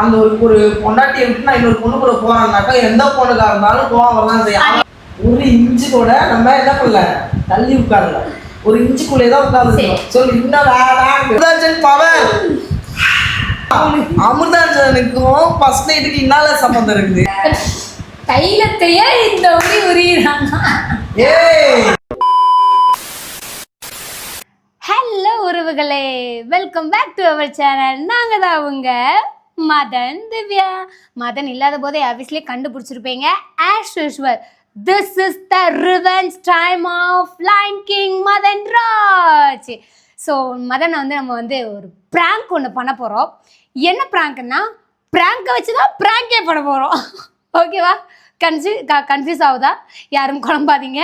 அந்த ஒரு பொண்டாட்டியை விட்டு நான் இன்னொரு பொண்ணு கூட போறான்னாக்கா எந்த பொண்ணுக்கா இருந்தாலும் கோவம் வரதான் செய்யும். ஒரு இன்ச்சு கூட நம்ம என்ன பண்ணல, தள்ளி உட்காரல, ஒரு இன்ச்சுக்குள்ளே தான் உட்காந்து சொல்லி இன்னும் அமிர்தாஞ்சன் பவர். அமிர்தாஞ்சனுக்கும் ஃபர்ஸ்ட் நைட்டுக்கு இன்னால சம்பந்தம் இருக்குது. தைலத்தையே இந்த உரி உரியிறாங்க. ஹலோ உறவுகளே, welcome back to our channel. நாங்கள் தான் அவங்க மதன் திவ்யா. மதன் இல்லாத போதே ஆப்வியஸ்லி கண்டுபிடிச்சிருப்பீங்க. As usual, this is the revenge time of line king Madan Raj. So மதனை நம்ம ஒரு ப்ராங்க் ஒன்று பண்ண போகிறோம். என்ன ப்ராங்க்னா, ப்ராங்கை வச்சு தான் ப்ராங்கே பண்ண போகிறோம். ஓகேவா? கன்ஃபியூஸ் ஆகுதா? யாரும் குழம்பாதீங்க.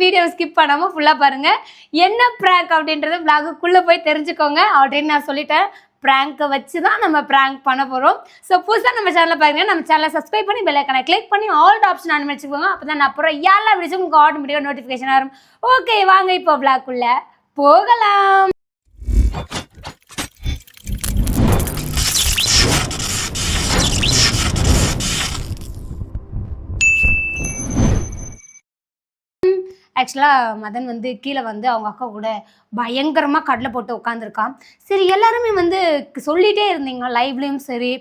வீடியோ ஸ்கிப் பண்ணாமல் ஃபுல்லாக பாருங்கள். என்ன ப்ராங்க் அப்படின்றது வ்ளாகுக்குள்ளே போய் தெரிஞ்சுக்கோங்க. அப்படின்னு நான் சொல்லிட்டேன். ப்ராங்கை வச்சு தான் நம்ம ப்ராங்க் பண்ண போகிறோம். ஸோ புதுசாக நம்ம சேனலில் பாருங்கள். நம்ம சேனலை சப்ஸ்கிரைப் பண்ணி பெல் ஐகானை கிளிக் பண்ணி ஆல் ஆப்ஷன் ஆன் வச்சுக்கோங்க. அப்போ தான் நான் அப்புறம் எல்லா வீடியோஸும் உங்களுக்கு ஆட்டோமேட்டிக்காக நோட்டிஃபிகேஷன் வரும். ஓகே, வாங்க இப்போ வ்ளாகுக்குள்ளே போகலாம். ஆக்சுவலாக மதன் கீழே அவங்க அக்கா கூட பயங்கரமாக கடலை போட்டு உட்காந்துருக்கான். சரி, எல்லாருமே சொல்லிகிட்டே இருந்தீங்க லைவ்லேயும். சரி,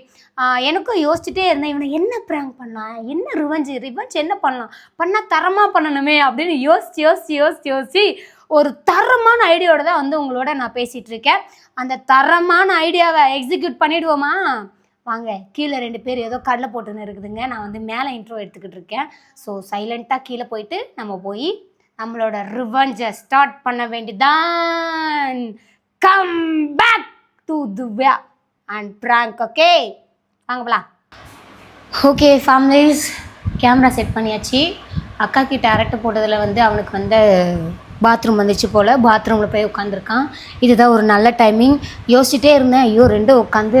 எனக்கும் யோசிச்சுட்டே இருந்தேன், இவனை என்ன ப்ராங்க் பண்ணான், என்ன ரிவெஞ்ச் என்ன பண்ணால் தரமாக பண்ணணுமே அப்படின்னு யோசிச்சு ஒரு தரமான ஐடியாவோட தான் உங்களோட நான் பேசிகிட்டு இருக்கேன். அந்த தரமான ஐடியாவை எக்ஸிக்யூட் பண்ணிவிடுவோமா? வாங்க. கீழே 2 பேர் ஏதோ கடலை போட்டுன்னு இருக்குதுங்க. நான் மேலே இன்ட்ரோ எடுத்துக்கிட்டு இருக்கேன். ஸோ சைலண்ட்டாக கீழே போயிட்டு நம்ம நம்மளோட ரிவெஞ்சை ஸ்டார்ட் பண்ண வேண்டியதான். Come back to Divya and prank. Okay, வாங்க போலாம். ஓகே ஃபேமிலிஸ், கேமரா செட் பண்ணியாச்சு. அக்கா கிட்ட அரட்டை போட்டதில் அவனுக்கு பாத்ரூம் வந்துச்சு போல். பாத்ரூமில் போய் உட்காந்துருக்கான். இதுதான் ஒரு நல்ல டைமிங். யோசிச்சுட்டே இருந்தேன், ஐயோ 2 உட்காந்து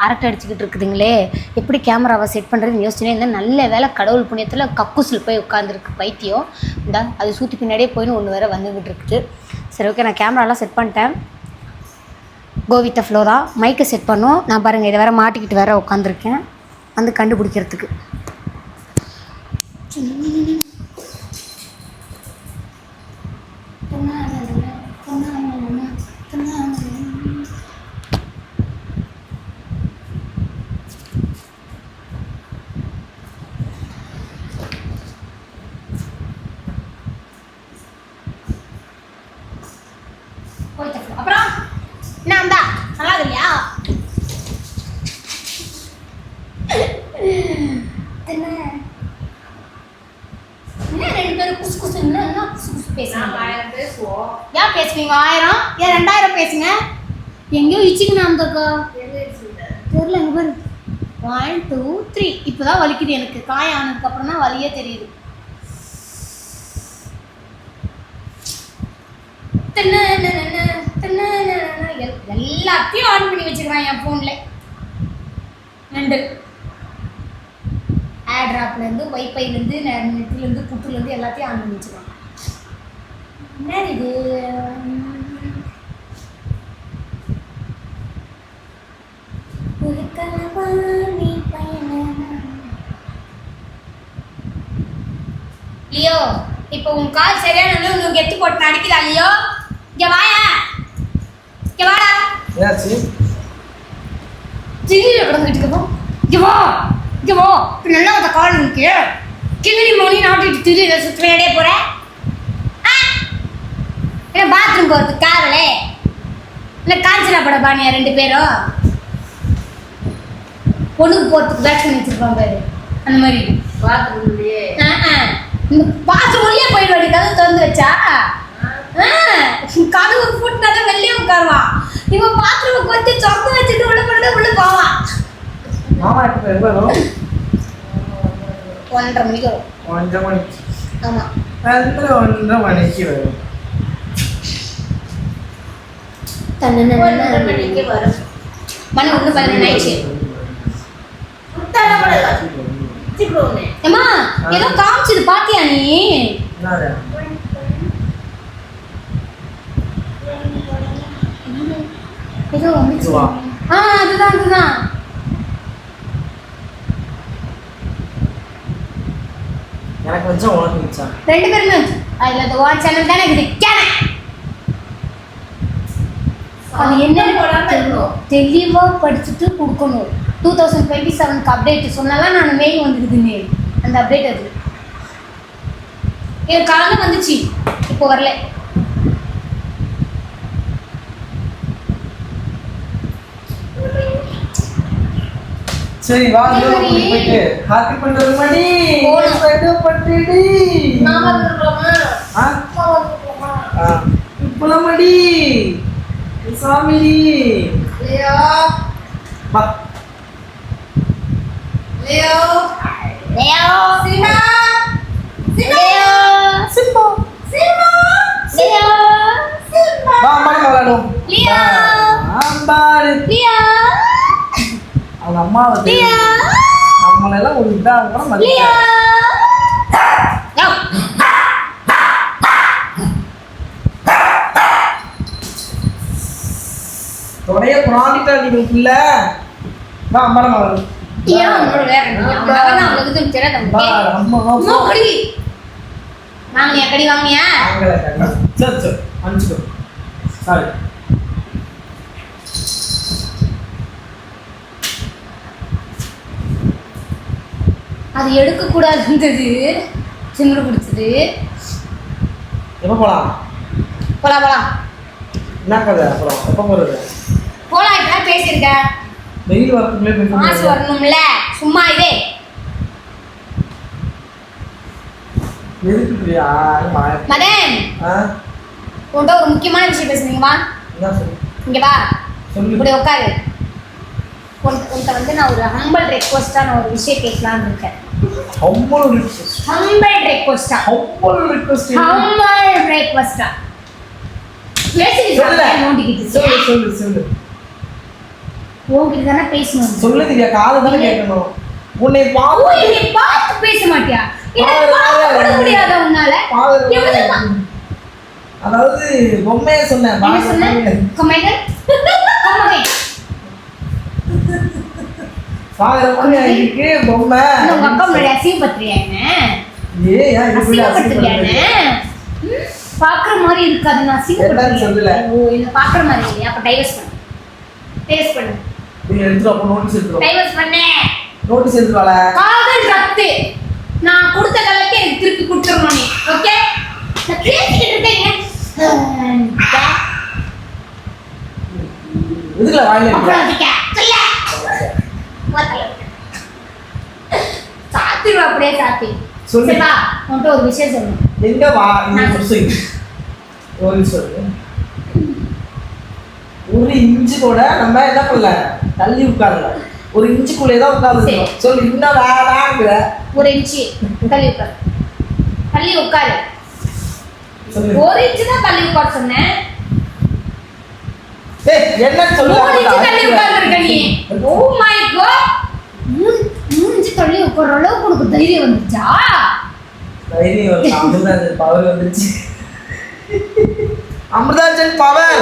அரட்டை அடிச்சுக்கிட்டு இருக்குதுங்களே, எப்படி கேமராவை செட் பண்ணுறதுன்னு யோசிச்சுட்டே இருந்தேன். நல்ல வேலை, கடவுள் புண்ணியத்தில் கக்கூசில் போய் உட்காந்துருக்கு பைத்தியம். அது சூற்றி பின்னாடியே போயின்னு ஒன்று வேறு வந்துக்கிட்டு இருக்குது. சரி, ஓகே, நான் கேமராலாம் செட் பண்ணிட்டேன். கோவித்த ஃப்ளோ தான். மைக்கை செட் பண்ணோம். நான் பாருங்கள், இதை வேறு மாட்டிக்கிட்டு வேறு உட்காந்துருக்கேன் கண்டுபிடிக்கிறதுக்கு. அப்புறம் நான் தான் நல்லா இல்லையா? என்ன 2 பேரும் குசு குசு பேசுவோம். ஏன் பேசுவீங்க? 1000 ஏன் 2000 பேசுங்க. எங்கேயோ இச்சிங்கண்ணா அந்தக்கா தெரியல. எங்க பாரு, 1 2 3 இப்போதான் வலிக்குது எனக்கு. காயம் ஆனதுக்கு அப்புறம் தான் வலியே தெரியுது. எல்லாத்தையும் ஆன் பண்ணி வச்சுக்கிறான் என் ஃபோனில். 2 ஏர்ட்ராப்லேருந்து, வைஃபைலேருந்து, நெட்லேருந்து, குட்டுலேருந்து எல்லாத்தையும் ஆன் பண்ணி வச்சுக்கிறான். என்ன இது? லியோ, இப்போ உன் கால் சரியான உங்களுக்கு எத்தி போட்டு அடிக்கிறா. லியோ, இங்க வாயா, இங்க வாடா. ஏச்சி ஜிகில கடந்துட்டு இருக்கோ. இங்க வா நல்லா அந்த கால் நிக்கு. கிளி மணி நாட்டிட்டு திரியில சுத்தினே போற. என்ன பாத்ரூம் போறதுக்கு காவலே? என்ன காஞ்சனா பட பானியா 2 பேரும்? பொண்ணுக்கு போறதுக்கு பேக் பண்ணி வச்சிருப்பாங்க பாரு, அந்த மாதிரி பாத்ரூம்லயே. இந்த பாத்ரூம்லயே போயிடுவாடி. கதவு திறந்து வச்சா கதவு பூட்டினாதான் வெளியே உட்காருவான். இவன் பாத்ரூமுக்கு வந்து திறந்து வச்சுட்டு உள்ள போவான். மாமா எப்ப வரும்? 1:30 மணிக்கு வரும். 1:30 மணிக்கு? ஆமா, 1:30 மணிக்கு வரும். 1:30 மணிக்கு வரும். மணி 1:15 ஆயிடுச்சு. ஏமா ஏதோ காமிச்சது பாத்தியா நீ? ஏதோ அதுதான் எனக்கு வச்சா உனக்கு வச்சா 2 பேருமே வச்சு அதுல அந்த ஓன் சேனல் தானே இருக்குது அது என்ன தெளிவா படிச்சுட்டு கொடுக்கணும் 2027 அப்டேட் சொன்னாலாம் நான் மெயில் வந்துருக்குன்னு அந்த அப்டேட் அது என் காலம் வந்துச்சு இப்போ வரல சரி வா போயிட்டு ஹாப்பி பண்றது மடி பட்டுடி நாம இருக்கலாமா இப்பல மடி சாமி லியோ வா லியோ லியோ சினா Leo Simba Simba Leo Simba வா அம்மா விளையாடுவோம் லியோ அம்பாரு லியோ அவங்க அம்மாவை லியோ நம்மள எல்லாம் ஒரு இதா கூட மதியா தொடைய புராணிட்டா நீ இல்ல வா அம்மா நம்ம ஏன் உன்னோட வேற அம்மா தான் உங்களுக்கு தெரியாது வா அம்மா அம்மா கடி வாங்கனியா கடி வாங்கனியா வாங்கல சரி சரி அஞ்சுக்கோ சாரி அது எடுக்க கூடாதுன்றது சிம்ரு பிடிச்சது எப்போ போலாம் போலாம் என்ன கதை அப்புறம் எப்போ போறது போலாம் இப்பதான் பேசியிருக்கேன் வெயில் வரதுக்குள்ளே மாசு வரணும்ல சும்மா இதே எதுக்கு பிரியா மதன் உன்கிட்ட ஒரு முக்கியமான விஷயம் பேசுனீங்க வா என்ன சொல்லு இங்க வா சொல்லு இப்படி உட்காரு உன்கிட்ட வந்து நான் ஒரு ஹம்பிள் ரெக்வஸ்டா நான் ஒரு விஷயம் கேட்கலான்னு இருக்கேன் ஹம்பிள் ரிக்வெஸ்ட் ஹம்பிள் ரெக்வஸ்டா சொல்லு சொல்லு சொல்லு உங்ககிட்ட தானே பேசணும் சொல்லு திவ்யா காது தானே கேட்கணும் உன்னை பார்த்து பேச மாட்டியா முடியாத உன்னால அதாவது பொம்மையை சொன்னேன் பாக்குற மாதிரி இருக்கு பொம்மை உங்க அக்கா முன்னாடி அசிங்கப்படுத்துறியா என்ன அசிங்கப்படுத்துறியா பாக்குற மாதிரி இருக்காது நான் அசிங்கப்படுத்துறேன் ஓ என்ன பாக்குற மாதிரி இல்லையா அப்ப டைவர்ஸ் பண்ணு நீ எடுத்துட்டு அப்ப நோட்டீஸ் எடுத்துட்டு டைவர்ஸ் பண்ணு நோட்டீஸ் எடுத்து வாள காதல் ரத்து நான் கொடுத்த கலக்கு எனக்கு திருப்பி கொடுத்துறணும் நீ ஓகே நான் பேசிக்கிட்டு இருக்கேன் இதுல வாயில சாத்திடுவா அப்படியே சாத்தி சொல்லுப்பா உன்கிட்ட ஒரு விஷயம் சொல்லணும் எங்க வா நீ சொல்லு ஒரு சொல்லு ஒரு இன்ச்சு கூட நம்ம என்ன பண்ணல தள்ளி உட்காரல ஒரு இன்ச்சுக்குள்ளே தான் உட்கார்ந்துருக்கோம் சொல்லு இன்னும் வேணாங்கிற ஒரு இன்ச்சு தள்ளி உட்காரு தள்ளி உட்காரு ஒரு இன்ச்சு தான் தள்ளி உட்கார சொன்னேன் ஏய் என்ன சொல்லு ஒரு இன்ச்சு தள்ளி உட்கார்ந்திருக்க நீ ஓ மை காட் மூஞ்சி தள்ளி உட்கார்ற அளவுக்கு உனக்கு தைரியம் வந்துச்சா தைரியம் வந்து அமிர்தாஞ்சன் பவர் வந்துச்சு அமிர்தாஞ்சன் பவர்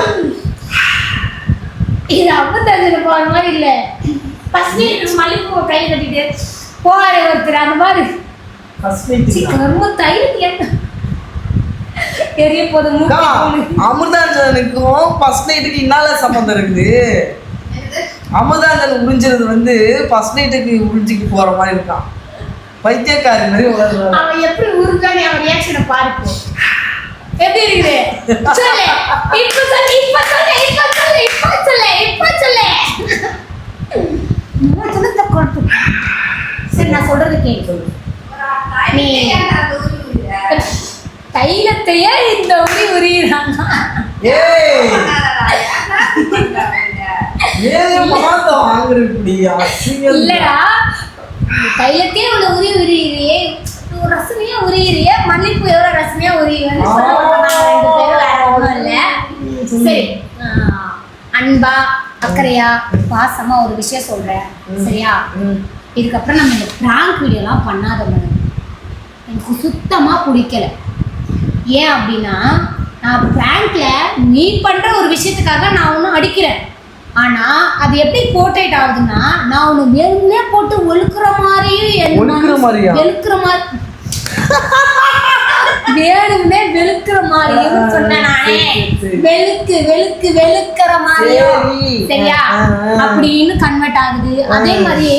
இது அமிர்தாஞ்சன் பவர் மாதிரி இல்ல ஃபர்ஸ்ட் மல்லிப்பூ கையில கட்டிட்டு போறாரு ஒருத்தர் அந்த மாதிரி ஃபர்ஸ்ட் நைட் ரொம்ப தைரியம் என்ன தெரிய போது அமிர்தாஞ்சனுக்கும் ஃபர்ஸ்ட் நைட்டுக்கு என்னால சம்பந்தம் இருக்குது அமிர்தாஞ்சன் உறிஞ்சது வந்து ஃபர்ஸ்ட் நைட்டுக்கு உறிஞ்சிக்கு போற மாதிரி இருக்கான் பைத்தியக்காரி மாதிரி உலகம் அவன் எப்படி உறிஞ்சானே அவன் ரியாக்ஷனை பாருப்போம் எப்படி இருக்குது சொல்லு இப்ப சொல்லு இப்ப சொல்லு இப்ப சொல்லு இப்ப சொல்லு இப்ப சொல்லு நான் சொல்றத கொண்டு சரி நான் சொல்றது கேளு நீ தைலத்தையே இந்த உரி உரியிறாங்க ஏய் ஏய் மாதா வாங்குறீ அசிங்க இல்லடா தைலத்தையே உள்ள உரி உரியிறியே ஒரு ரசனையா உரியிறியே மல்லிப்பூ எவ்வளவு ரசனையா உரியுவேன்னு சொல்ல சரி அன்பா அக்கறையா பாசமா ஒரு விஷயம் சொல்றேன் சரியா இதுக்கப்புறம் நம்ம இந்த பிராங்க் வீடியோலாம் பண்ணாத எனக்கு சுத்தமா பிடிக்கல ஏன் அப்படின்னா நான் பிராங்க்ல நீ பண்ற ஒரு விஷயத்துக்காக நான் ஒன்றும் அடிக்கிறேன் ஆனா அது எப்படி போர்ட்ரேட் ஆகுதுன்னா நான் ஒன்று மேலே போட்டு ஒழுக்குற மாதிரியும் வெளுக்கிற மாதிரி வேணும்னே வெளுக்கிற மாதிரியும் சொன்னேன் நானே. வெளுக்கிற மாதிரியும் சரியா அப்படின்னு கன்வெர்ட் ஆகுது. அதே மாதிரி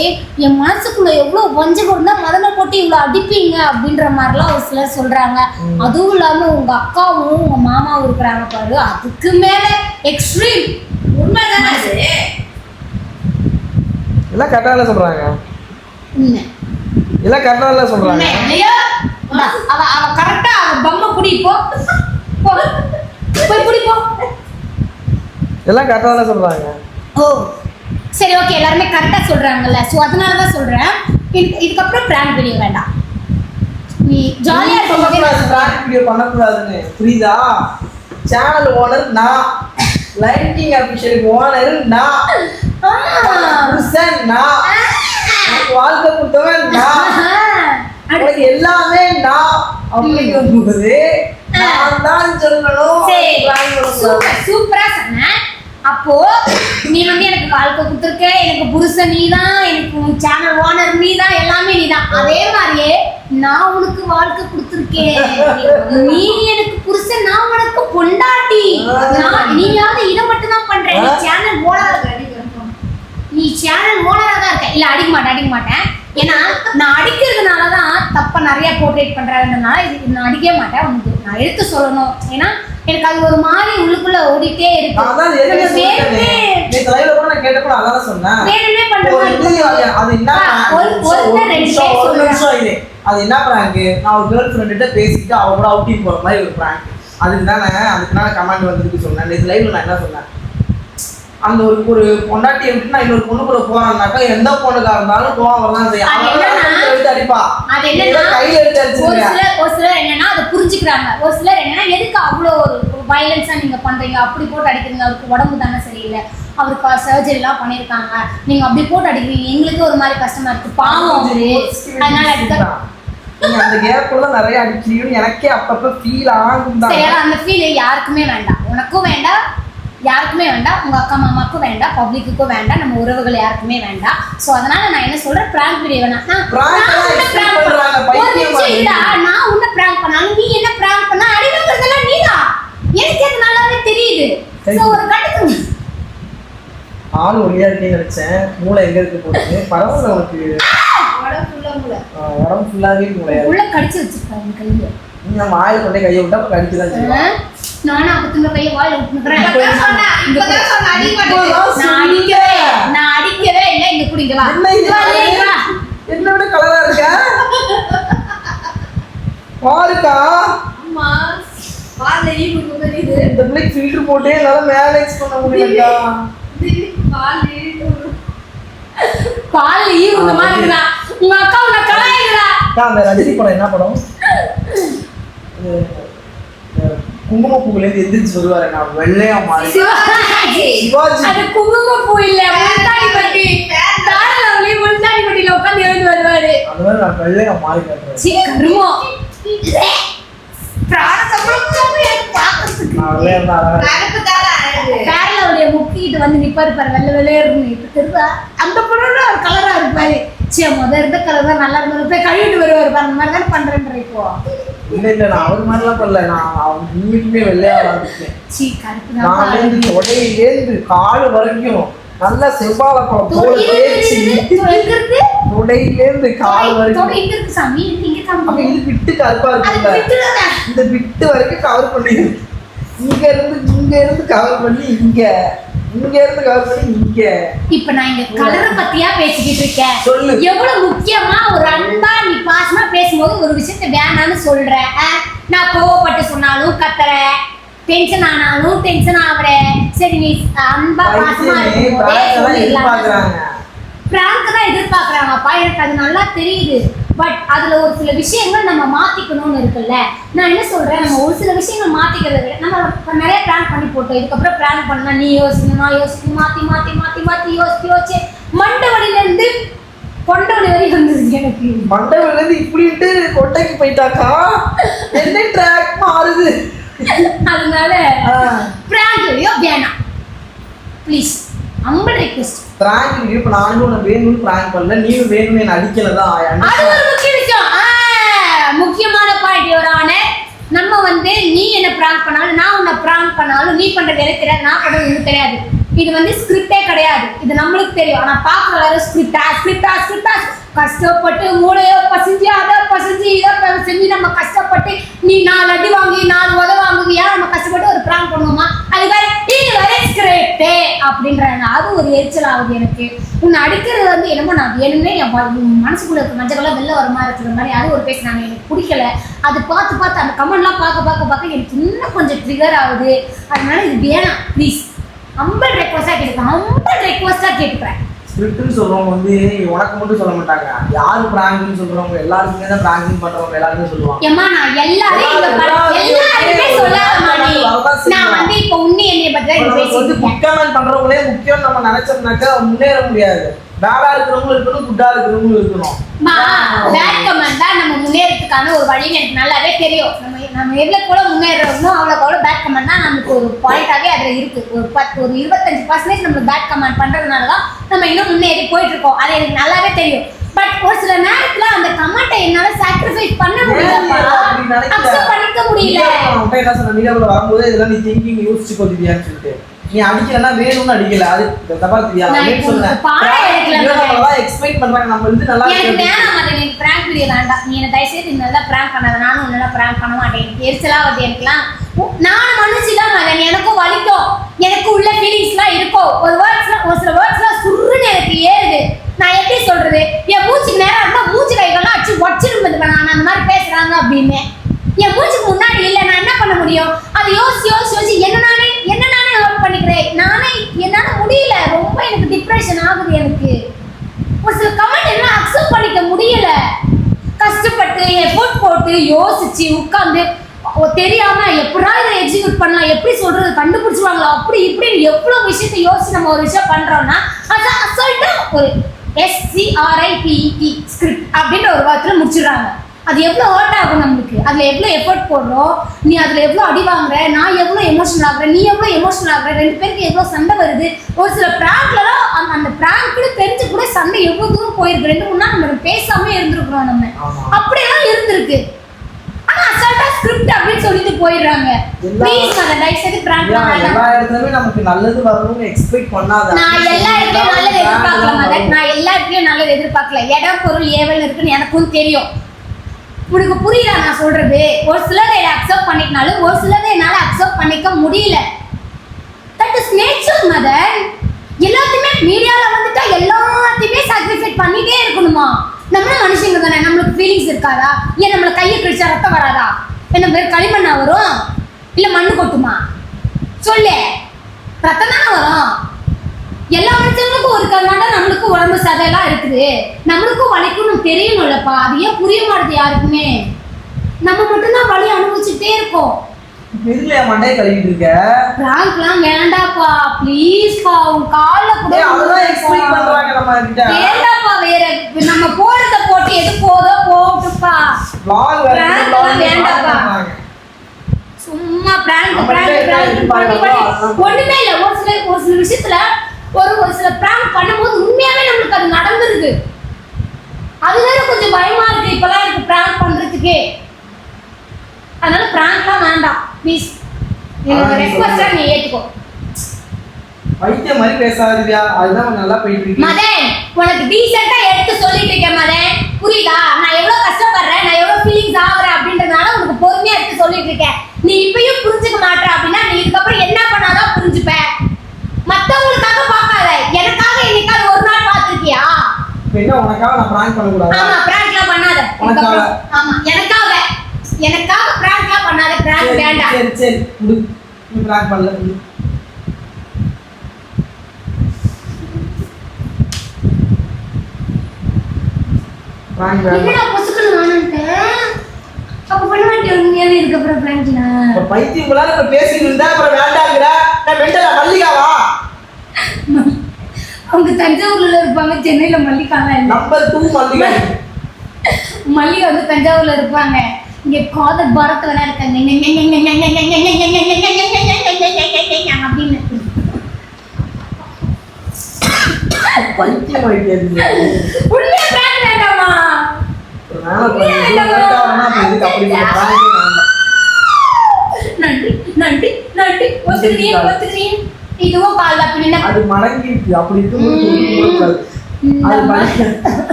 என் மனசுக்குள்ள எவ்வளவு வஞ்சம் கொடுத்தா முதல்ல போட்டு இவ்வளவு அடிப்பீங்க அப்படின்ற மாதிரிலாம் ஒரு சிலர் சொல்றாங்க. அதுவும் இல்லாம உங்க அக்காவும் உங்க மாமாவும் இருக்கிறாங்க பாரு, அதுக்கு மேல எக்ஸ்ட்ரீம். உண்மைதானே எல்லாம் கரெக்டாக சொல்றாங்க. எல்லாம் கரெக்டாக சொல்றாங்க. அவ கரெக்டா அவ பம்ம புடிப்போ போய் புடிப்போ. எல்லாம் கரெக்டாக சொல்றாங்க. ஓ சரி ஓகே, எல்லாருமே கரெக்டா சொல்றாங்கல்ல. சோ அதனால தான் சொல்றேன், இதுக்கப்புறம் பிராங்க் வீடியோ வேண்டாம். நீ ஜாலியா இருக்க பிராங்க் வீடியோ பண்ணக்கூடாதுன்னு புரியுதா? சேனல் ஓனர் நான், லைட்டிங் அபிஷியல் ஓனர் நான், வாழ்க்கை கொடுத்தவன் நான், எல்லாமே நான் அப்படிங்கும் போது நான் தான் சொல்லணும். சூப்பரா சொன்ன. அப்போ நீ வந்து எனக்கு வாழ்க்கை கொடுத்துருக்க, எனக்கு புருஷன் நீ தான், எனக்கு சேனல் ஓனர் நீ தான், எல்லாமே நீ தான். அதே மாதிரியே நான் உனக்கு வாழ்க்கை கொடுத்துருக்கேன், நீ எனக்கு புருஷன், நான் உனக்கு பொண்டாட்டி. நீயாவது இதை மட்டும் தான் பண்ற, நீ சேனல் ஓனரா, நீ சேனல் ஓனரா தான் இருக்க. இல்ல அடிக்க மாட்டேன். ஏன்னா நான் அடிக்கிறதுனாலதான் தப்ப நிறைய போர்ட்ரேட் பண்றாங்கன்றதுனால இது நான் அடிக்கவே மாட்டேன். உனக்கு நான் எடுத்து சொல்லணும். ஏன்னா எனக்கு அது ஒரு மாதிரி உள்ளுக்குள்ள ஓடிட்டே இருக்கு. அது என்ன பிராங்க்? நான் ஒரு கேர்ள் ஃப்ரெண்ட்ட பேசிட்டு அவ கூட அவுட்டிங் போற மாதிரி ஒரு பிராங்க். அதுக்கு நான் கமெண்ட் வந்ததுக்கு சொன்னேன். இந்த லைவ்ல நான் என்ன சொன்னேன், அந்த ஒரு பொண்டாட்டியை விட்டு நான் இன்னொரு பொண்ணு கூட போறான்னாக்கா எந்த பொண்ணுக்கா இருந்தாலும் கோவம் வரதான் செய்யும். அடிப்பா கையில எடுத்து அடிச்சிருக்கேன். ஒரு சிலர் என்னன்னா அதை புரிஞ்சுக்கிறாங்க. ஒரு சிலர் என்னன்னா எதுக்கு அவ்வளோ ஒரு வயலன்ஸா நீங்க பண்றீங்க, அப்படி போட்டு அடிக்கிறீங்க, அவருக்கு உடம்பு தானே சரியில்லை, அவருக்கு சர்ஜரி எல்லாம் பண்ணிருக்காங்க, நீங்க அப்படி போட்டு அடிக்கிறீங்க, எங்களுக்கு ஒரு மாதிரி கஷ்டமா இருக்கு, பாவம் அவரு, அதனால அந்த கேப்ல நிறைய அடிக்கிறீங்கன்னு எனக்கே அப்பப்ப ஃபீல் ஆகும். அந்த ஃபீல் யாருக்குமே வேண்டாம், உனக்கும் வேண்டாம், யாருக்குமே வேண்டாம், உங்க அக்கா மாமாக்கும் வேண்டாம், பப்ளிக்குக்கும் வேண்டாம், நம்ம உறவுகள் யாருக்குமே வேண்டாம். சோ அதனால நான் என்ன சொல்றேன், பிராங்க் வீடியோ வேணாம். நான் உன்ன பிராங்க் பண்ணாலும் நீ என்ன பிராங்க் பண்ணா அடிமைங்கிறதெல்லாம் நீதான், எனக்கு அது நல்லாவே தெரியுது. சோ ஒரு கட்டுக்கு ஆள் ஒளியா இருக்கேன்னு நினைச்சேன். மூளை எங்க இருக்கு போகுது, பரவாயில்ல. உனக்கு உடம்பு ஃபுல்லாவே மூளையா உள்ள கடிச்சு வச்சிருக்காங்க கையில. நீங்க வாயில கொண்டே கையை விட்டா கடிச்சுதான் செய்யும். நானா அப்பத்துல கையை வாயில விட்டுறேன். நான் அடிக்கவே இல்லை. இங்க குடிங்க என்னோட கலரா இருக்க பாருக்கா. அம்மா வாயில ஈவுக்கு தெரியுது. இந்த பிளேக் ஃபில்டர் போட்டே என்னால மேனேஜ் பண்ண முடியலக்கா. பால் ஈவுக்கு மாதிரிடா. உங்க அக்கா உன்னை கலாயிரா. அந்த ரஜினி படம் என்ன படம்? குங்குமப்பூல இருந்து எந்திரிச்சு வருவாரு, நான் வெள்ளையா மாறி. அது குங்குமப்பூ இல்ல, முல்தானிப்பட்டி. தாராளவலி முல்தானிப்பட்டில உட்கார்ந்து எழுந்து வருவாரு. அது மாதிரி நான் வெள்ளையா மாறி காட்டுறேன். சீ கருமோ. பிராணசம்பளம் எனக்கு பாக்கிறதுக்கு நான் வெள்ளையா இருந்தா அழகா தாராளவலிய முக்கிட்டு வந்து நிப்பாரு பாரு, வெள்ளை வெள்ளையர்னு. இப்ப தெரியுதா அந்த பொண்ணோட ஒரு கலரா இருப்பாரு. சே இருந்த கலர் தான் நல்லா இருந்தது, போய் கழுவிட்டு வருவாரு. அந்த மாதிரி தான் பண்றேன்ற. இப்போ இல்ல நான் அவர் மாதிரிலாம் பண்ணல. நான் உண்மைக்குமே வெள்ளையா இருந்துட்டேன். நான் தொடையிலேருந்து கால் வரைக்கும் நல்லா செவ்வாழ பழம் போல தேய்ச்சி, தொடையிலேருந்து கால் வரைக்கும் இது விட்டு கருப்பா இருக்குல்ல, இந்த விட்டு வரைக்கும் கவர் பண்ணி, இங்க இருந்து கவர் பண்ணி, இங்க இருந்து கவர் பண்ணி, இங்க. இப்ப நான் இங்க கலரை பத்தியா பேசிக்கிட்டு இருக்கேன். எவ்வளவு முக்கியமா ஒரு அன்பா நீ பாசமா பேசும்போது ஒரு விஷயத்த வேணான்னு சொல்ற. நான் கோவப்பட்டு சொன்னாலும் கத்துற, டென்ஷன் ஆனாலும் டென்ஷன் ஆகுற. சரி நீ அன்பா பாசமா இருக்கும் பிராங்க் தான் எதிர்பார்க்கறாங்கப்பா, எனக்கு அது நல்லா தெரியுது. பட் அதுல ஒரு சில விஷயங்கள் நம்ம மாத்திக்கணும்னு இருக்குல்ல. நான் என்ன சொல்றேன், நம்ம ஒரு சில விஷயங்கள் மாத்திக்கிறத விட நம்ம நிறைய பிளான் பண்ணி போட்டோம். இதுக்கப்புறம் பிளான் பண்ணா நீ யோசிக்கணும், நான் யோசிக்கணும், மாத்தி மாத்தி மாத்தி மாத்தி யோசிச்சு மண்டவழில இருந்து கொண்டவழி வரைக்கும் வந்துருச்சு. எனக்கு மண்டவழில இருந்து இப்படின்ட்டு கொட்டைக்கு போயிட்டாக்கா என்ன ட்ராக் மாறுது. அதனால பிராங்க் வீடியோ வேணாம் please, humble request. Prank video இப்ப நானும் உன்னை வேணும்னு பிராங்க் பண்ணல, நீயும் வேணும்னு என்ன அடிக்கல தான். அது ஒரு முக்கிய விஷயம். முக்கியமான யுவர் ஆனர். நம்ம வந்து நீ என்ன பிராங்க் பண்ணாலும் நான் உன்னை பிராங்க் பண்ணாலும் நீ பண்றது எனக்கு தெரியாது, நான் பண்றது எனக்கு தெரியாது. இது வந்து ஸ்கிரிப்டே கிடையாது, இது நம்மளுக்கு தெரியும். ஆனா பாக்குற எல்லாரும் ஸ்கிரிப்டா கஷ்டப்பட்டு மூளையோ பசிஞ்சு அதை பசிஞ்சு இதை செஞ்சு நம்ம கஷ்டப்பட்டு நீ 4 அடி வாங்கி 4 உத வாங்குவியா, நம்ம கஷ்டப்பட்டு ஒரு பிராங்க் பண்ணுவோமா, அது வேற ஸ்கிரிப்டே அப்படின்றாங்க. அது ஒரு எரிச்சல் ஆகுது எனக்கு. உன்னை அடிக்கிறது வந்து என்னமோ நான் வேணும்னே என் மனசுக்குள்ள இருக்க மஞ்சள் வெளில வர மாதிரி இருக்கிற மாதிரி அது ஒரு பேசினாங்க, எனக்கு பிடிக்கல. அது பார்த்து அந்த கமெண்ட்லாம் பார்க்க எனக்கு இன்னும் கொஞ்சம் ட்ரிகர் ஆகுது. அதனால இது வேணாம் ப்ளீஸ், ஹம்பிள் ரெக்வெஸ்டா கேட்டுக்கிறேன். ஸ்கிரிப்ட்னு சொல்றவங்க வந்து உனக்கு மட்டும் சொல்ல மாட்டாங்க, யாரு பிராங்க்னு சொல்றவங்க எல்லாருக்குமே தான் பிராங்கிங் பண்றவங்க எல்லாருமே சொல்லுவாங்க. ஏமா நான் எல்லாருமே சொல்லாதமானே, நான் வந்து இப்போ உன்னை என்னைய பத்தி தான் பேசிட்டு இருக்கேன். கமெண்ட் பண்றவங்களே முக்கியம் நம்ம நினைச்சோம்னாக்க முன்னேற முடியாது. பேடா இருக்கிறவங்களும் இருக்கணும், குட்டா இருக்கிறவங்களும் இருக்கணும். பேட் கமெண்ட் தான் நம்ம முன்னேறதுக்கான ஒரு வழின்னு எனக்கு நல்லாவே தெரியும். நம்ம எவ்வளவு கூட முன்னேறோமோ அவ்வளவு பேட் கமெண்ட் தான் நமக்கு ஒரு பாயிண்டாவே அதுல இருக்கு. ஒரு 25% நம்ம பேட் கமெண்ட் பண்றதுனாலதான் நம்ம இன்னும் முன்னேறி போயிட்டு இருக்கோம். அது எனக்கு நல்லாவே தெரியும். பட் ஒரு சில நேரத்துல அந்த கமெண்ட்டை என்னால சாக்ரிஃபைஸ் பண்ண முடியலப்பா, அக்செப்ட் பண்ணிக்க முடியல. நான் என்ன சொன்ன வீடியோல வரும்போது இதெல்லாம் நீ திங்கிங் யோசிச்சு கொண்டியான்னு சொல்லிட்டு நீ அடிக்கலன்னா வேணும்னு அடிக்கல, அது தப்பா தெரியாது. நான் சொன்னேன் எக்ஸ்பெக்ட் பண்றாங்க நம்ம வந்து நல்லா எனக்கு வேணாம் மாட்டேன், எனக்கு பிராங்க் வீடியோ வேண்டாம். நீ என்ன தயவுசெய்து நல்லா பிராங்க் பண்ணாத, நானும் உன்னால பிராங்க் பண்ண மாட்டேன். எரிச்சலா வந்து எனக்குலாம் நான் மனுஷிதான் மகன், எனக்கும் வலிக்கும், எனக்கு உள்ள ஃபீலிங்ஸ்லாம் இருக்கும். ஒரு சில வேர்ட்ஸ்லாம் சுருன்னு எனக்கு ஏறுது. நான் எப்படி சொல்றது, என் மூச்சுக்கு நேரம் இருந்தா மூச்சு கைகள்லாம் அச்சு உடச்சிருந்தது நான் அந்த மாதிரி பேசுறாங்க அப்படின்னு. என் மூச்சுக்கு முன்னாடி இல்லை, நான் என்ன பண்ண முடியும்? அதை யோசிச்சு என்ன நானே ஹர்ட் பண்ணிக்கிறேன். என்னால முடியல, ரொம்ப எனக்கு டிப்ரெஷன் ஆகுது. எனக்கு ஒரு சில கமெண்ட் எல்லாம் அக்செப்ட் பண்ணிக்க முடியல. கஷ்டப்பட்டு எஃபோர்ட் போட்டு யோசிச்சு உட்காந்து தெரியாம எப்படா இதை எக்ஸிக்யூட் பண்ணலாம், எப்படி சொல்றது, கண்டுபிடிச்சுவாங்களா, அப்படி இப்படின்னு எவ்வளவு விஷயத்த யோசிச்சு நம்ம ஒரு விஷயம் பண்றோம்னா அதான் அசால்ட்டா ஒரு SCRIPT ஸ்கிரிப்ட் அப்படின்ற ஒரு வார்த்தையில முடிச்சிடுறாங்க. அது எவ்வளோ ஹர்ட் ஆகும் நம்மளுக்கு, அதில் எவ்வளோ எஃபர்ட் போடுறோம், நீ அதில் எவ்வளோ அடி வாங்குற, நான் எவ்வளோ எமோஷனல் ஆகுறேன், நீ எவ்வளோ எமோஷனல் ஆகுற, 2 பேருக்கு எவ்வளோ சண்டை வருது. ஒரு சில பிராங்க்லாம் அந்த பிராங்க்னு தெரிஞ்சு கூட சண்டை எவ்வளோ தூரம் போயிருக்கு. 2-3 நாள் நம்ம பேசாமே இருந்திருக்கிறோம், நம்ம அப்படியெல்லாம் இருந்திருக்கு. ஆனா அசால்ட்டா ஸ்கிரிப்ட் அப்படின்னு சொல்லிட்டு போயிடுறாங்க. ப்ளீஸ் அந்த டைசெட் பிராங்க்லாம் எல்லா இடத்துலயும் நமக்கு நல்லது வரணும்னு எக்ஸ்பெக்ட் பண்ணாத. நான் எல்லா இடத்துலயும் நல்லது எதிர்பார்க்கல மதன், நான் எல்லா இடத்துலயும் நல்லது எதிர்பார்க்கல. இடம் பொருள் ஏவல் இருக்குன்னு எனக்கும் தெரியும். உனக்கு புரியல நான் சொல்றது? ஒரு சிலதை அக்செப்ட் பண்ணிக்கனாலும் ஒரு சிலதை என்னால அக்செப்ட் பண்ணிக்க முடியல. That is nature Madhan. எல்லாத்தையுமே மீடியால வந்துட்டா எல்லாத்தையுமே சாக்ரிஃபைஸ் பண்ணிட்டே இருக்கணுமா? நம்மளும் மனுஷங்க தானே, நம்மளுக்கு ஃபீலிங்ஸ் இருக்காதா? ஏன் நம்மள கையை கிழிச்சா ரத்தம் வராதா? என்ன பேர் களிமண்ணா வரும், இல்ல மண்ணு கொட்டுமா? சொல்லு, ரத்தம் தானே வரும். எல்லா மனுஷங்களுக்கும் ஒரு கண்ணாட நம்மளுக்கு உடம்பு சதையெல்லாம் இருக்குது, நம்மளுக்கும் வலிக்கும்னு தெரியணும்லப்பா. அது ஏன் புரிய மாட்டேது யாருக்குமே? நம்ம மட்டும்தான் வலி அனுபவிச்சுட்டே இருக்கோம். எதுலயா மண்டையை கழுவிட்டு இருக்க? பிராங்க்லாம் வேண்டாப்பா ப்ளீஸ்ப்பா, உன் கால்ல கூட அதெல்லாம் எக்ஸ்பிளைன் பண்றாங்க நம்ம கிட்ட. வேண்டாப்பா, வேற நம்ம போறத போட்டு எது போதோ போட்டுப்பா. vlog வேண்டாப்பா, சும்மா பிராங்க் ஒண்ணுமே இல்ல. ஒரு சில விஷயத்துல ஒரு சில பிராங்க் பண்ணும்போது உண்மையாவே நம்மளுக்கு அது நடந்துருது. அது வேற கொஞ்சம் பயமா இருக்கு இப்பெல்லாம் எனக்கு பிராங்க் பண்றதுக்கே. அதனால பிராங்க்லாம் வேண்டாம் ப்ளீஸ். எனக்கு ரெக்வெஸ்டா நீ ஏத்துக்கோ. வைத்திய மாதிரி பேசாதீயா, அதுதான் நல்லா போயிட்டு இருக்கு. மதன், உனக்கு டீசென்ட்டா எடுத்து சொல்லிட்டு இருக்கேன் மதன், புரியுதா? நான் எவ்வளவு கஷ்டப்படுறேன், நான் எவ்வளவு ஃபீலிங்ஸ் ஆகுறேன் அப்படின்றதுனால உனக்கு பொறுமையா எடுத்து சொல்லிட்டு இருக்கேன். நீ இப்பயும் புரிஞ்சுக்க மாட்டற அப்படின்னா நீ இதுக்கப்புறம் என்ன பண்ணாதான் புரிஞ்சுப்ப. மத்தவங்களுக்காக பார்க்காத, எனக்காக என்னைக்காவது ஒரு நாள் பார்த்திருக்கியா? என்ன உனக்காக நான் பிராங்க் பண்ண கூடாது? ஆமா, பிராங்க்லாம் பண்ணாத. ஆமா, எனக்காக பிராங்க்லாம் பண்ணாத. பிராங்க் வேண்டாம். சரி நீ பிராங்க் பண்ணல. பிராங்க் வேண்டாம். என்னடா பொசுக்குன்னு வானன்ட்டேன். அப்ப பண்ண மாட்டேன் உண்மையாவே இதுக்கு அப்புறம் பிராங்க்ல. இப்ப பைத்தியங்களா நம்ம பேசிட்டு இருந்தா அப்புறம் வேண்டாங்கற. நான் மெண்டலா மல்லிகாவா? அவங்க தஞ்சாவூர்ல இருப்பாங்க, சென்னையில மல்லிகாலாம் இல்ல. நம்பர் 2 மல்லிகா. மல்லிகா வந்து தஞ்சாவூர்ல இருப்பாங்க. இங்க காதல் பாரத் வேணா இருக்காங்க அப்படின்னு. பைத்தியம் ஆயிட்டே. உண்மையா பிராங்க் வேண்டாமா? ஒரு நாள் பண்ணி அப்படி ஒத்துக்கிறீங்க இதுவும் கால் அப்படி அது மடங்கி இருக்கு அப்படி இருக்கு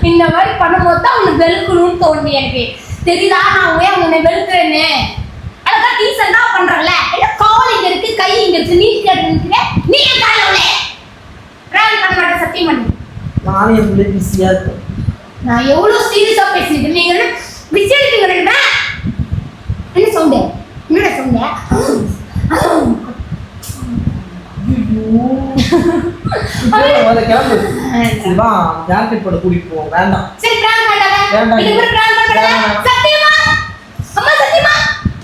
இந்த மாதிரி பண்ணும்போது தான் அவனுக்கு வெளுக்கணும்னு தோணுது எனக்கு தெரியுதா நான் ஏன் உன்னை வெளுக்கிறேன்னு அழகா டீசெண்டா பண்றல என்ன கால் இங்க இருக்கு கை இங்க இருக்கு நீ கேட்டு நீ ஏன் காலவளே பிராங்க் பண்ண மாட்டேன் சத்தியம் பண்ணு நானே எப்படி பிஸியா இருக்கேன் நான் எவ்வளவு சீரியஸா பேசிட்டு நீங்க என்ன பிஸியா இருக்கீங்க என்ன சவுண்ட் என்னடா சவுண்ட் ஜாக்கெட் போட கூட்டிட்டு போவோம் வேண்டாம் சரி பிராங்க் பண்ணாத இது ஒரு பிராங்க் பண்ணாத சத்தியமா அம்மா சத்தியமா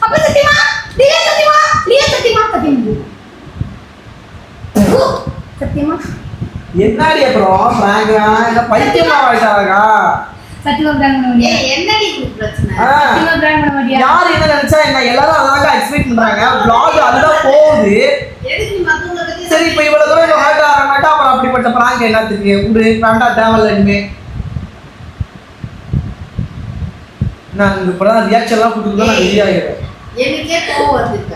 அப்பா சத்தியமா நீயே சத்தியமா சத்தியமா என்னடி அப்புறம் பிராங்க் பைத்தியமா ஆயிட்டாங்க சத்தியமா பிராங்க் பண்ண முடியா என்னடி பிரச்சனை சத்தியமா பிராங்க் பண்ண முடியா யார் என்ன நினைச்சா என்ன எல்லாரும் அதான் எக்ஸ்பெக்ட் பண்றாங்க vlog அதுதான் போகுது எதுக்கு மத்தவங்கள பத்தி சரி இப்ப இவ்வளவு தூரம் இவங்க ஹார்ட் ஆறாங்கட்டா அப்புறம் அப்படிப்பட்ட பிராங்க் என்னத்துக்கு குடு வேண்டாம் தேவையில்ல இனிமே நான் இப்பதான் ரியாக்ஷன் எல்லாம் கொடுத்துதான் நான் ரெடி ஆகிடுவேன் எனக்கே கோவம் வருது இப்ப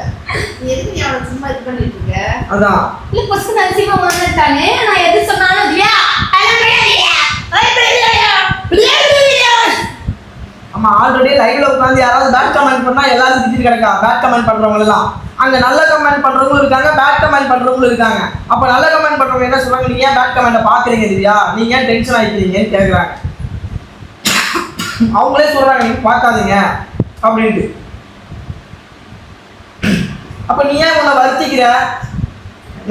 நீ எதுக்கு நீ அவளை சும்மா இது பண்ணிட்டு இருக்க அதான் இல்ல பசங்க நசிமா வந்துட்டானே நான் எது சொன்னாலும் தியா ஆமா ஆல்ரெடி லைவ்ல உட்காந்து யாராவது பேட் கமெண்ட் பண்ணா எல்லாரும் திட்டிட்டு கிடக்கா பேட் கமெண்ட் பண்றவங்க எல்லாம் அங்க நல்ல கமெண்ட் பண்றவங்களும் இருக்காங்க பேட் கமெண்ட் பண்றவங்களும் இருக்காங்க அப்ப நல்ல கமெண்ட் பண்றவங்க என்ன சொல்றாங்க நீங்க ஏன் பேட் கமெண்ட்டை பாக்குறீங்க திவ்யா நீங்க ஏன் டென்ஷன் ஆயிக்கிறீங்கன்னு கேக்குறாங்க அவங்களே சொல்றாங்க நீங்க பார்க்காதீங்க அப்படின்ட்டு அப்ப நீ ஏன் உன்னை வருத்திக்கிற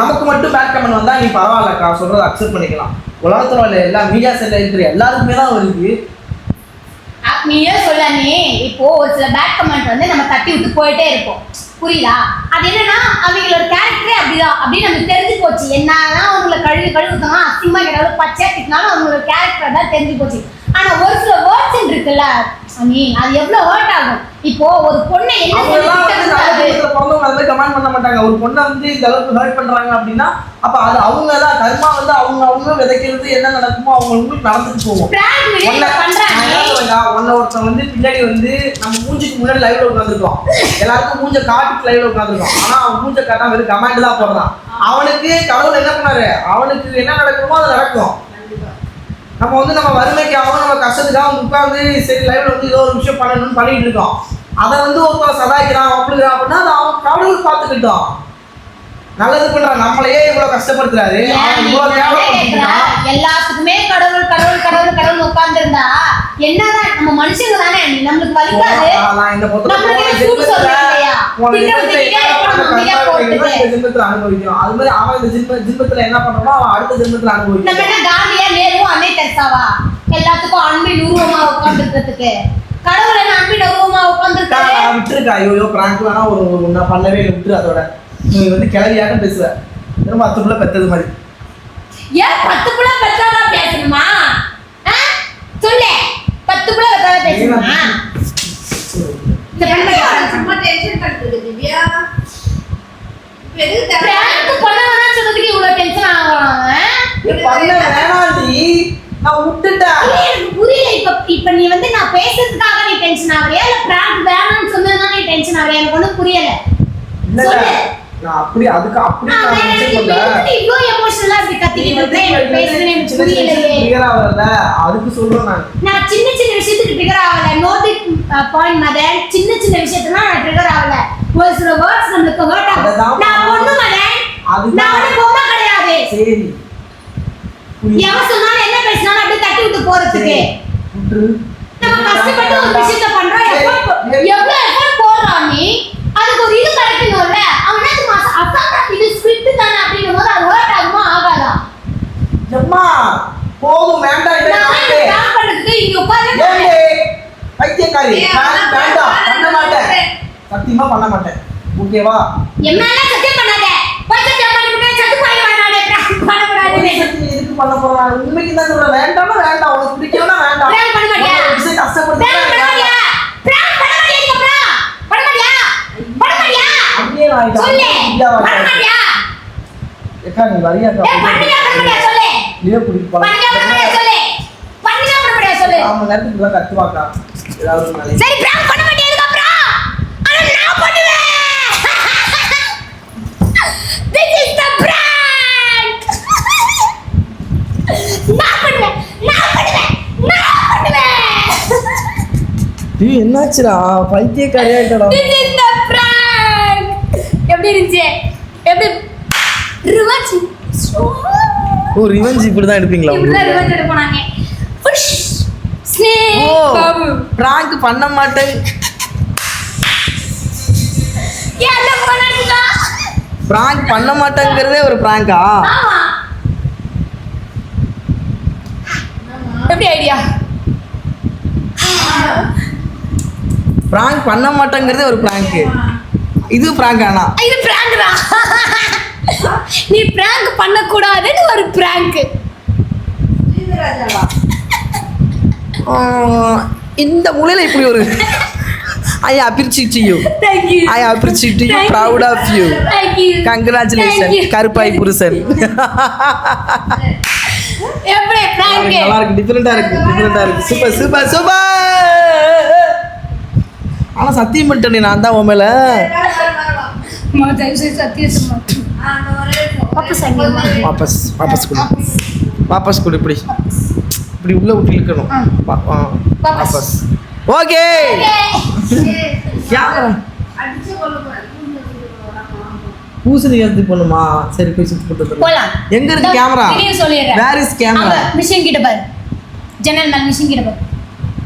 நமக்கு மட்டும் பேட் கமெண்ட் வந்தா நீ பரவாயில்லக்கா சொல்றதை அக்செப்ட் பண்ணிக்கலாம் உலகத்துல உள்ள எல்லா மீடியா சென்டர் இருக்கிற எல்லாருக்குமே தான் வருது நீயே சொல்லானே இப்போ ஒரு சில பேட் கமெண்ட் வந்து நம்ம தட்டி விட்டு போயிட்டே இருப்போம் புரியுதா அது என்னன்னா அவங்களோட கேரக்டரே அப்படிதான் அப்படின்னு நமக்கு தெரிஞ்சு போச்சு என்னதான் அவங்களை கழுவுத்தாங்க அசிங்கமா ஏதாவது பச்சை திட்டினாலும் அவங்களோட கேரக்டர் தான் தெரிஞ்சு போச்சு ஆனா ஒரு சில வேர்ட்ஸ் இருக்குல்ல அது எவ்வளவு ஹர்ட் ஆகும் இப்போ ஒரு பொண்ணை என்ன கமெண்ட் பண்ண மாட்டாங்க ஒரு பொண்ணை வந்து இந்த அளவுக்கு ஹர்ட் பண்றாங்க அப்படின்னா அப்ப அது அவங்க தான் கர்மா வந்து அவங்க விதைக்கிறது என்ன நடக்குமோ அவங்களுக்கு நடந்துட்டு போவோம் ஒருத்தன் வந்து பின்னாடி வந்து நம்ம மூஞ்சுக்கு முன்னாடி லைவ்ல உட்காந்துருக்கோம் எல்லாருக்கும் மூஞ்ச காட்டுக்கு லைவ்ல உட்காந்துருக்கோம் ஆனா அவன் மூஞ்ச காட்டா வெறும் கமெண்ட் தான் போடுறான் அவனுக்கு கடவுள் என்ன பண்ணாரு அவனுக்கு என்ன நடக்குமோ அது நடக்கும் நம்ம வந்து நம்ம வறுமைக்காக நம்ம கஷ்டத்துக்காக உட்காந்து சரி லைவ்ல வந்து ஏதோ ஒரு விஷயம் பண்ணணும்னு பண்ணிட்டு இருக்கோம் அதை வந்து ஒருத்தர் சதாய்க்கிறான் அப்படிங்கிறான் அப்படின்னா அது அவன் கடவுள் பார்த்துக்கிட்டோம் நல்லது பண்றான் நம்மளையே இவ்வளவு கஷ்டப்படுத்துறாரு எல்லாத்துக்குமே கடவுள் கடவுள் கடவுள் கடவுள் உட்கார்ந்து இருந்தா என்னதான் நம்ம மனுஷங்க தானே நம்மளுக்கு வலிக்காது அனுபவிக்கிறோம் அது மாதிரி அவன் இந்த ஜென்மத்துல என்ன பண்றானோ அவன் அடுத்த ஜென்மத்துல அனுபவிக்கிறோம் நம்ம என்ன காந்தியா நேருவும் அன்னை தெரசாவா எல்லாத்துக்கும் அன்பின் உருவமா உட்கார்ந்துக்கிறதுக்கு கடவுள் என்ன அன்பின் உருவமா உட்கார்ந்துருக்காரு விட்டுருக்கா ஐயோ பிராங்க் வேணா ஒரு நான் பண்ணவே விட்டுரு அதோட நீ வந்து கிளவியாக பேசுவ திரும்ப 10 புள்ள பெத்தது மாதிரி ஏன் 10 புள்ள பெத்ததா பேசணுமா சொல்லு 10 புள்ள பெத்ததா பேசணுமா இந்த பண்ண சும்மா டென்ஷன் பண்ணிட்டு திவ்யா எதுக்கு பிராங்க் பண்ணவனா சொல்றதுக்கு இவ்வளவு டென்ஷன் ஆகுறாங்க பண்ண வேணாண்டி நான் விட்டுட்டேன் எனக்கு புரியல இப்ப நீ வந்து நான் பேசுறதுக்காக நீ டென்ஷன் ஆகறியா இல்ல பிராங்க் வேணாம்னு சொன்னதுனால நீ டென்ஷன் ஆகறியா எனக்கு ஒண்ணும் புரியல சொல்லு நான் அப்படி அதுக்கு அப்படி நான் நினைச்சேன்ல இவ்ளோ எமோஷனலா இப்படி கத்திட்டு இருக்கேன் எனக்கு பேசவே எனக்கு புரியலையே ட்ரிகர் ஆவல அதுக்கு சொல்றேன் நான் சின்ன விஷயத்துக்கு ட்ரிகர் ஆவல நோட் இட் பாயிண்ட் மதன் சின்ன விஷயத்துக்கு நான் ட்ரிகர் ஆவல ஒரு சில வேர்ட்ஸ் நமக்கு ஹர்ட் ஆகும் நான் பொண்ணு மதன் நான் ஒரு பொம்மை கிடையாது சரி எவன் சொன்னாலும் என்ன பேசினாலும் அப்படியே தட்டி விட்டு போறதுக்கு நம்ம கஷ்டப்பட்டு ஒரு விஷயத்தை பண்றோம் எவ்வளவு எஃபோர்ட் போடுறான் நீ அதுக்கு ஒரு இது கிடைக்கணும்ல அவனே அசால்ட்டா இது ஸ்கிரிப்ட் தானே அப்படிங்கும்போது அது ஹர்ட் ஆகுமா ஆகாதா அம்மா போதும் வேண்டாம் நான் பண்றதுக்கு இங்க உட்கார்ந்து பைத்தியக்காரி வேண்டாம் பண்ண மாட்டேன் சத்தியமா பண்ண மாட்டேன் ஓகேவா என்னால சத்தியம் பண்ணாத பைத்தியம் பண்ணிட்டு சத்து பாய் பண்ணாதே பண்ண கூடாது எதுக்கு பண்ண போறா உண்மைக்கு தான் சொல்ற வேண்டாம்னா வேண்டாம் உனக்கு பிடிக்கலனா வேண்டாம் பிராங்க் பண்ண மாட்டியா விஷயம் கஷ்டப்படுத்து பிராங்க் பண்ண மாட்டியா பண்ண மாட்டியா அப்படியே நான் சொல்லு பண்ண மாட்டியா ஏக்கா நீ வரியா பண்ண மாட்டியா சொல்லு நீயே குடிக்க போலாம் பண்ண மாட்டியா சொல்லு பண்ண மாட்டியா சொல்லு ஆமா நேரத்துக்கு தான் கத்துவாக்கா ஏதாவது நாளைக்கு சரி பிராங்க் பண்ண மாட்டியா இதுக்கு அப்புறம் அட நான் பண்ணுவேன் டேய் என்னாச்சுடா பைத்தியக்காரியாயிட்டடா. This is the prank. எப்படி இருந்துச்சு? எப்படி ரிவெஞ்ச்? ஓ ரிவெஞ்ச் இப்படி தான் எடுப்பீங்களா? இப்படிதான் ரிவெஞ்ச் எடுப்பாங்க. புஷ் ஸ்னேக் ஓ பாபு. பிராங்க் பண்ண மாட்டேன். என்ன பண்ணா? பிராங்க் பண்ண மாட்டேங்கிறதே ஒரு பிராங்கா? ஆமா. எப்படி ஐடியா? பிராங்க் பண்ண மாட்டேங்கிறதே ஒரு பிராங்க். இது பிராங்கானா? இது பிராங்க் தான். நீ பிராங்க் பண்ண கூடாதுன்னு ஒரு பிராங்க். ராஜாவா இந்த மூலையில இப்படி ஒரு I appreciate you. Thank you. I appreciate you. Thank Proud of you. Thank you. Congratulations. Thank you. கருப்பாய் புருஷன். எப்படி பிராங்க்? நல்லா இருக்கு. டிஃபரெண்டா இருக்கு. சூப்பர். ஆனா சத்தியம் பண்ணிட்டேனே நான் தான் உன் மேல. மாதா இசை சத்தியமா. வாபஸ் கொடு இப்படி உள்ள விட்டு இழுக்கணும். வாபஸ். ஓகே. கேமரா அடிச்சு கொள்ள போறேன். பூசணி எடுத்து பண்ணுமா? சரி போய் சுத்தி போட்டு போலாம். எங்க இருக்கு கேமரா? நீ சொல்லிடுறேன். Where is camera? மிஷின் கிட்ட பாரு. ஜன்னல் மேல மிஷின் கிட்ட பாரு.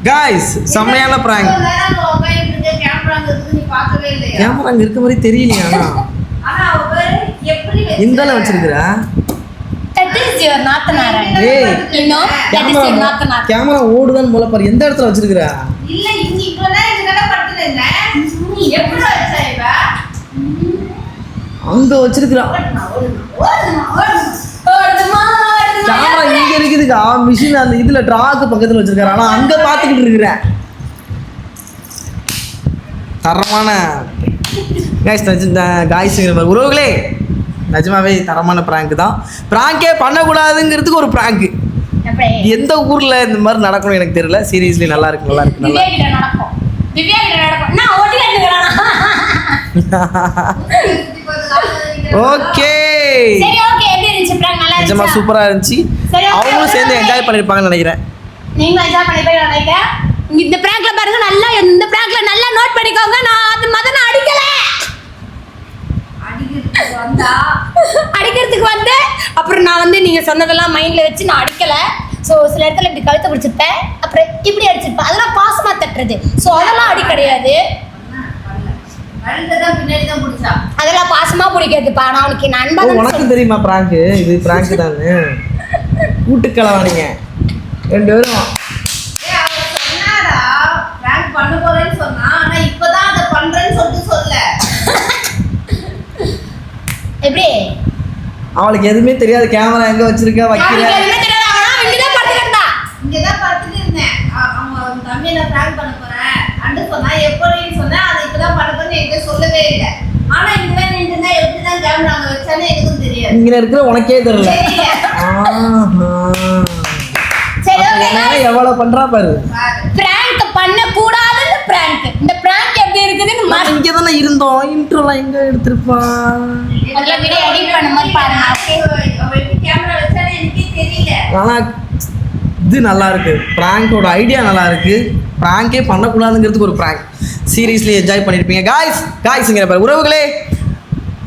गाइस செம்மையான பிராங்க். நேரா உட்கார்ந்திருக்க கேமராங்கிறது நீ பார்க்கவே இல்லையா? கேமரா அங்க இருக்க மாதிரி தெரியலையா? ஆனா அவ எப்படி இந்தல வச்சிருக்கா? That is your நாத்தனாரா? ஏய் You know that is your நாத்தனார். கேமரா ஓடுதான் போல பாரு. எந்த இடத்துல வச்சிருக்கா? இல்ல இங்க இவ்வளவு நேரம் படுத்துட்டு இருந்தேன். நீ எப்படி வச்ச இவ? அங்க வச்சிருக்கா. கேமரா இங்க இருக்குதுக்கா. மிஷின் அந்த இதுல ட்ராக்கு பக்கத்துல வச்சிருக்காரு. ஆனா அங்க பாத்துக்கிட்டு இருக்கிறேன். தரமான காய்ஸ்ங்கிற உறவுகளே நிஜமாவே தரமான பிராங்க் தான். பிராங்கே பண்ணக்கூடாதுங்கிறதுக்கு ஒரு பிராங்க். எந்த ஊர்ல இந்த மாதிரி நடக்கணும் எனக்கு தெரியல. சீரியஸ்லி நல்லா இருக்கு. திவ்யா கிட்ட நடக்கும். நான் ஓடி வந்துறேனா? ஓகே. சரி ஓகே. எப்படி இருந்துச்சு பிராங்க்? நல்லா நிஜமா இருந்துச்சா? சூப்பரா இருந்துச்சு. சரி, okay, அவங்களும் சேர்ந்து okay. என்ஜாய் பண்ணிருப்பாங்கன்னு நினைக்கிறேன். நீங்க என்ஜாய் பண்ணிப்பீங்க நினைக்கிறேன். இந்த பிராங்க்ல பாருங்க நல்லா இந்த பிராங்க்ல நல்லா நோட் பண்ணிக்கோங்க. நான் அது மதன அடிக்கல. அடிக்கிறதுக்கு வந்து அப்புறம் நான் வந்து நீங்க சொன்னதெல்லாம் மைண்ட்ல வச்சு நான் அடிக்கல. ஸோ சில இடத்துல இப்படி கழுத்தை பிடிச்சிருப்பேன். அப்புறம் இப்படி அடிச்சிருப்பேன். அதெல்லாம் பாசமா தட்டுறது. ஸோ அதெல்லாம் அடி கிடையாது. அதெல்லாம் பாசமா பிடிக்கிறதுப்பா. நான் உனக்கு நண்பா உனக்கு தெரியுமா பிராங்க்? இது பிராங்க் தானே. கூட்டுக்கலவானீங்க ரெண்டு பேரும். பண்ண போறேன்னு சொன்னா ஆனா இப்பதான் அதை பண்றேன்னு சொல்லிட்டு சொல்ல. எப்படி அவளுக்கு எதுவுமே தெரியாது. கேமரா எங்க வச்சிருக்க வைக்கிற இங்கதான் படுத்துட்டு இருந்தேன். அவங்க தம்பி நான் பிராங்க் பண்ண போறேன் அண்டு சொன்னா எப்படின்னு சொன்னா அதை இப்பதான் பண்ண போறேன்னு என்கிட்ட சொல்லவே இல்லை. ஆனா இங்க நின்றுதான் எப்படிதான் கேமரா அங்க வச்சானே எனக்கும் தெரியாது. இங்க இருக்கிற உனக்கே தெரியல. எவ்வளவு பண்றா பாரு. பிராங்க் பண்ண கூடாதுன்னு பிராங்க். இந்த பிராங்க் எப்படி இருக்குதுன்னு இங்க தானே இருந்தோம். இன்ட்ரோலாம் எங்க எடுத்துருப்பான்? அதுல வீடியோ எடிட் பண்ணும்போது பாருங்க. கேமரா வச்சானே எனக்கே தெரியல. ஆனா இது நல்லா இருக்கு. பிராங்கோட ஐடியா நல்லா இருக்கு. பிராங்கே பண்ணக்கூடாதுங்கிறதுக்கு ஒரு பிராங்க். சீரியஸ்லி என்ஜாய் பண்ணிருப்பீங்க காய்ஸ்ங்கிற பாரு உறவுகளே.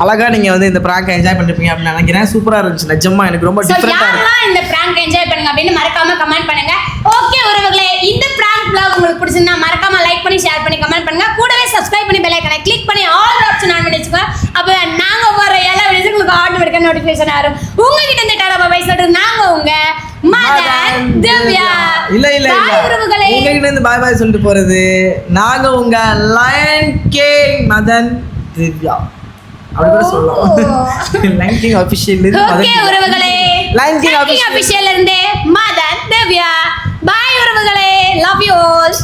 அழகா நீங்க வந்து இந்த பிராங்க் என்ஜாய் பண்ணிருப்பீங்க அப்படின்னு நினைக்கிறேன். சூப்பரா இருந்துச்சு. நிஜமா எனக்கு ரொம்ப டிஃபரெண்டா இருக்கு. இந்த பிராங்க் என்ஜாய் பண்ணுங்க அப்படின்னு மறக்காம கமெண்ட் பண்ணுங்க. ஓகே உறவுகளே, இந்த பிராங்க் vlog உங்களுக்கு பிடிச்சிருந்தா மறக்காம லைக் பண்ணி ஷேர் பண்ணி கமெண்ட் பண்ணுங்க. கூடவே சப்ஸ்கிரைப் பண்ணி பெல் ஐகானை கிளிக் பண்ணி ஆல் ஆப்ஷன் ஆன் பண்ணி வச்சுக்கோங்க. அப்ப நாங்க வர எல்லா வீடியோஸும் உங்களுக்கு ஆட்டோமேட்டிக்கா நோட்டிஃபிகேஷன் வரும். உங்ககிட்ட இந்த டாடா பாய் சொல்றது நாங்க உங்க மதன் திவ்யா. இல்ல உறவுகளே, உங்ககிட்ட இருந்து பாய் பாய் சொல்லிட்டு போறது நாங்க உங்க லயன் கிங் மதன் திவ்யா. அப்படி கூட சொல்லலாம். லயன் கிங் ஆபீஷியல் இருந்து மதன். ஓகே உறவுகளே, லயன் கிங் ஆபீஷியல் இருந்து மதன் திவ்யா. பாய் உறவுகளே, லவ் யூ ஆல்.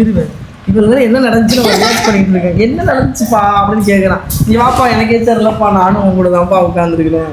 இருவே இவங்க என்ன நடந்துச்சு வாட்ச் பண்ணிட்டு இருக்கேன். என்ன நடந்துச்சுப்பா அப்படின்னு கேட்குறான். நீ வாப்பா எனக்கே தெரியலப்பா, நானும் உங்க கூட தான்ப்பா உட்காந்துருக்கிறேன்.